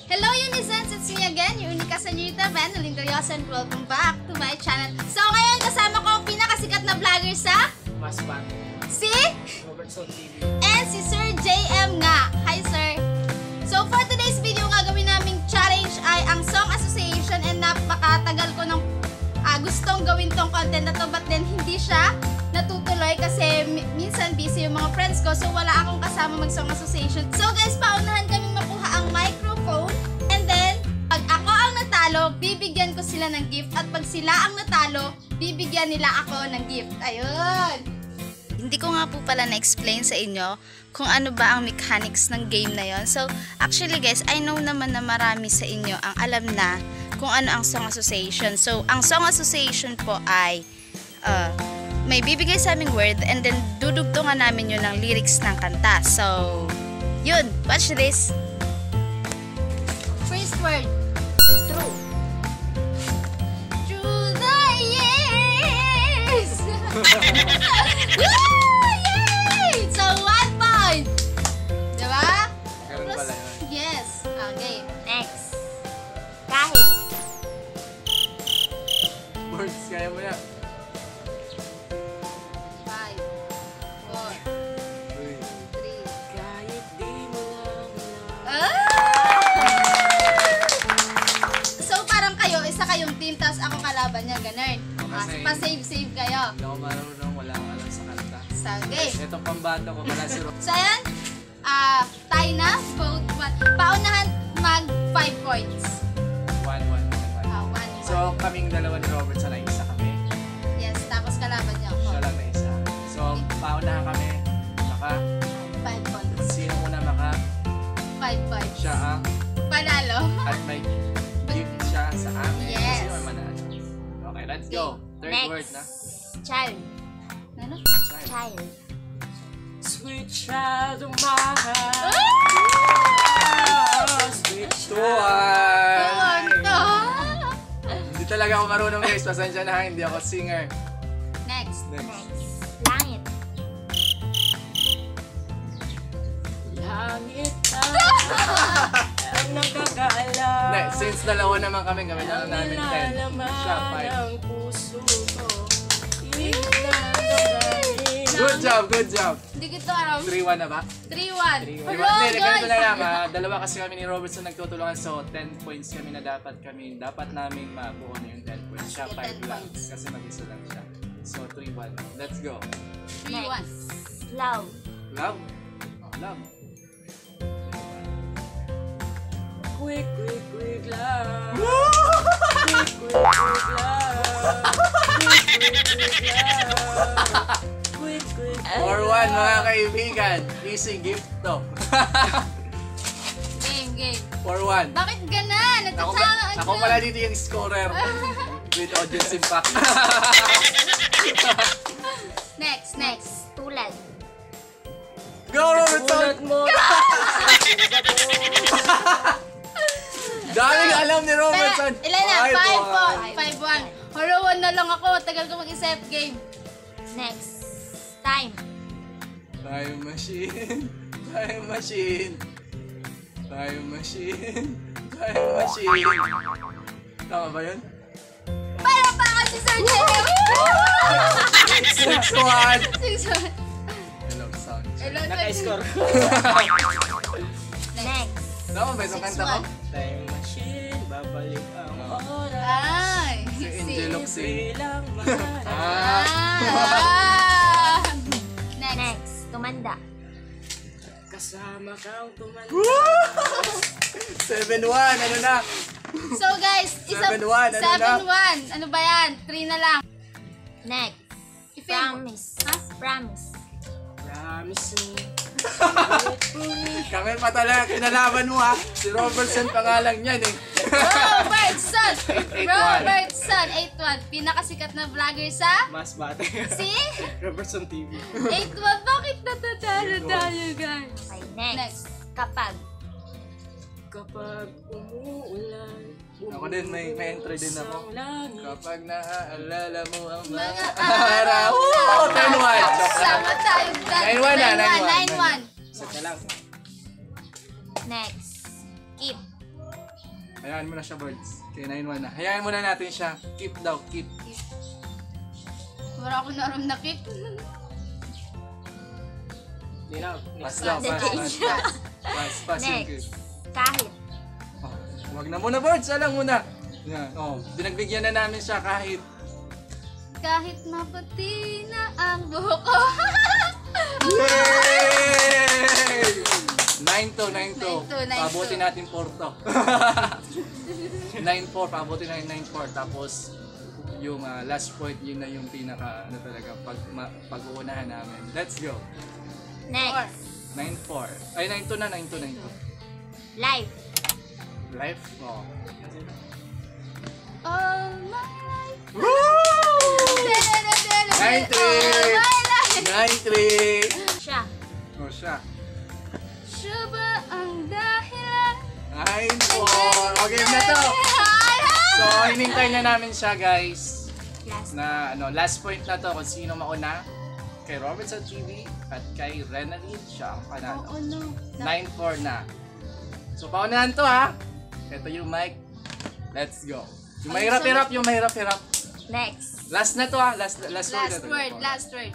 Hello Unisens, it's me again, your Unica Senorita Van Olindariosa, and welcome back to my channel. So ngayon kasama ko ang pinakasikat na vlogger sa Masbat. Si Robertson TV. and si Sir JM nga. Hi Sir! So for today's video, gagawin naming challenge ay ang Song Association, and napakatagal ko nang gustong gawin tong content na to, but then hindi siya natutuloy kasi minsan busy yung mga friends ko, so wala akong kasama mag Song Association. So guys, paunahan kaming makuha ang microphone, and then pag ako ang natalo, bibigyan ko sila ng gift, at pag sila ang natalo, bibigyan nila ako ng gift. Ayun! Hindi ko nga po pala na-explain sa inyo kung ano ba ang mechanics ng game na yon. So, actually guys, I know naman na marami sa inyo ang alam na kung ano ang Song Association. So, ang Song Association po ay may bibigay sa aming word, and then dudugtungan namin yun ng lyrics ng kanta. So, yun. Watch this. First word. True. Through the years. Yay! So, 1 point. Diba? Ganun pala yun. Yes. Okay. Next. Kahit. Words, kaya mo na. 5, 4, Uy. 3. Kahit di mo lang So parang kayo, isa kayong team, tapos ako kalaban niya, ganun. Kasi- Pa-save kayo. Hindi ako marunong, wala akong alam sa kanta. So, okay. Itong pambato ko pala si Rob. So ayan, tayo na, vote 1. Paunahan mag 5 points. 1-1. 1. So, kaming dalawa ni Robertson ay isa kami. Yes, tapos kalaban niya ako. Siya lang na isa. So, paunahan kami. Maka, 5 points. sino muna maka, 5 points. siya ang, Panalo. at may gift siya sa amin. Yes. Sino ang manalo? Okay, let's go. Third Next. word na. Child. Ano? Child. Child. Sweet child of mine. Sweet Tuwan to. Hindi talaga ako marunong guys. Pasensya na, hindi ako singer. Next. Next. Langit. Langit ang nagkakaalam. Since dalawa naman kami na lang namin 10. Siya 5. puso ko. Good job, good job. Hindi kita alam. 3-1 na ba? 3-1. Hindi, ganito na lang. Dalawa kasi kami ni Robertson nagtutulungan, so 10 points kami na dapat namin mabuo na yung 10 points. Siya 5 lang kasi mag-isa lang siya. So 3-1. Let's go. 3-1. Love. Love. Love. Quick, quick, quick love. Quick, quick, quick love. Quick, quick, quick love. Quick, quick, 4-1 mga kaibigan. Easy gift to. Game. 4-1. Bakit ganan? Ako pala dito yung scorer. With audience impact. Next. Tulad. Go Robertson! Tulad mo. Daming alam ni Robertson. Ilan na? 5-1. 5-1. Harawan na lang ako. Tagal ko mag-isip. Game. Next. Time. Time machine. Time machine. Time machine. Time machine. Tama ba yun? Para pa ako si Sir JM. 6-1. 6-1. Hello, sound. Naka-score. Next. Tama ba itong kanta ko? Time machine, babalik ang oras. Ay. Si Angel Oxy. Bilang mahal. Next. Tumanda. Kasama kang tumanda. 7-1. Ano na? So guys, 7-1, ano na? 7-1. Ano ba yan? 3 na lang. Next. If Promise. Ha? Promise. Promise me. Kami pa talaga kinalaban mo ha. Si Robertson pangalan niyan eh. Robertson! 8-1. Robertson! 8-1. Pinakasikat na vlogger sa... Mas bate. Si... Robertson TV. 8-1. Bakit natatalo tayo, guys? Okay, Next. next. Kapag. Kapag umuulan. Ako din, may entry din ako. Langit. Kapag naaalala mo ang Mga mga araw. araw. 10-1. Sama tayong 9-1 na, 9-1. 9-1. Isa na lang. Next. Keep. Hayaan mo na siya, birds. Kaya 9-1 na. Hayaan mo na natin siya. Keep daw, keep. Wala akong naroon na kick. Hindi na. Pass daw, pass, pass, pass. Pass, pass yung Next. kick. Kahit. Oh, huwag na muna, birds. Alam muna. Yan. Oh, binagbigyan na namin siya kahit Kahit maputi na ang buhok ko. Yay! 9-2, 9-2. 9-2. Pabuti natin 4-to. 9-4, pabuti natin 9-4. Tapos, yung last point, yun na yung pinaka, ano talaga, pag-uunahan namin. Let's go. Next. 9-4. Ay, 9-2 na, 9-2, 9-2. Life. Life? Oh. All my life. Woo! 9-3! 9-3! Siya. Oh, siya. Siya ba ang dahilan? 9-4. Okay na to. So, hinintay na namin siya, guys. Last. Na last point na to kung sino mauna. Kay Robertson TV at kay Renalyn, siya ang panalo. Oo, no. 9-4 na. So, paunahan to, ha. Ito yung mic. Let's go. Yung mahirap-hirap, yung mahirap-hirap. Next. Last na to, ha. Last word na Last to. word, last word.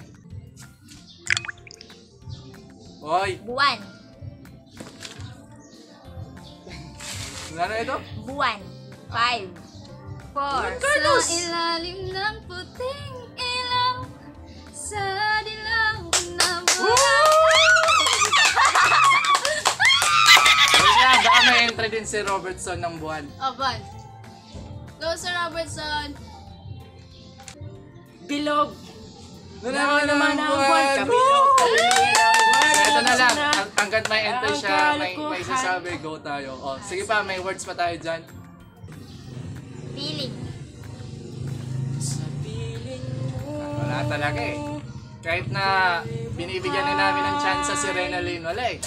Oy, Buwan. ano ito? Buwan. 5, 4, Sa ilalim ng puting ilaw, sa dilaw na Wait lang, baka may entry din si Robertson ng buwan. Oh, Bon. Go, Sir Robertson. Bilog. Naman ang buwan. Kabilog. Kabilog ang buwan. So, ito na lang. Hanggat may enter Ang siya, may kalokohan. sasabi, go tayo. Oh, sige pa, may words pa tayo dyan. Feeling. Sa piling mo. Wala talaga eh. Kahit na binibigyan na namin ng chance si Renalyn, wala eh.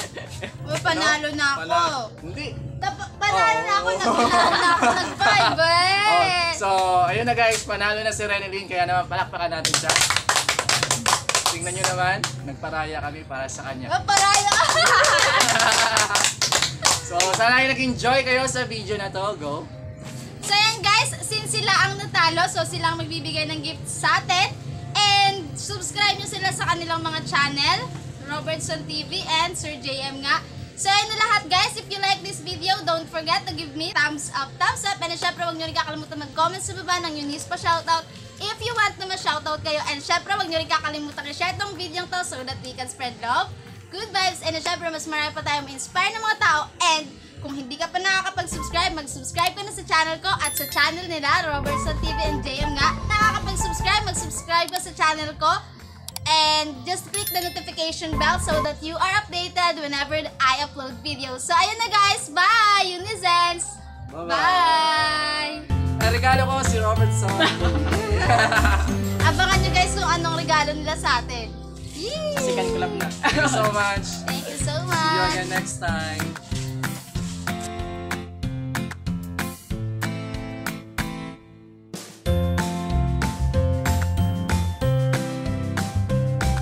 Uy, panalo na ako. Hindi. Panalo na ako, nag-5 Oh, eh. so, ayun na guys, panalo na si Renalyn, kaya naman palakpakan natin siya. Tingnan nyo naman, nagparaya kami para sa kanya. Oh, parayo. So, sana ay nag-enjoy kayo sa video na to. Go! So yan guys, since sila ang natalo, so sila ang magbibigay ng gift sa atin. And subscribe nyo sila sa kanilang mga channel, Robertson TV and Sir JM nga. So yan na lahat guys, if you like this video, don't forget to give me thumbs up. And syempre huwag nyo rin kakalimutan mag-comment sa baba ng yung news pa shoutout if you want na ma-shoutout kayo. And syempre huwag nyo rin kakalimutan i-share tong video to so that we can spread love, good vibes, and syempre mas marami pa tayong ma-inspire ng mga tao. And kung hindi ka pa nakakapag-subscribe, mag-subscribe ka na sa channel ko at sa channel nila, Robertson TV and JM nga. Nakakapag-subscribe, mag-subscribe ka sa channel ko. And just click the notification bell so that you are updated whenever I upload videos. So ayun na guys, bye! Unisens! Bye! Ang regalo ko si Robertson. Abangan nyo guys kung anong regalo nila sa atin. Yee! Second club na. Thank you so much. Thank you so See you much! again next time.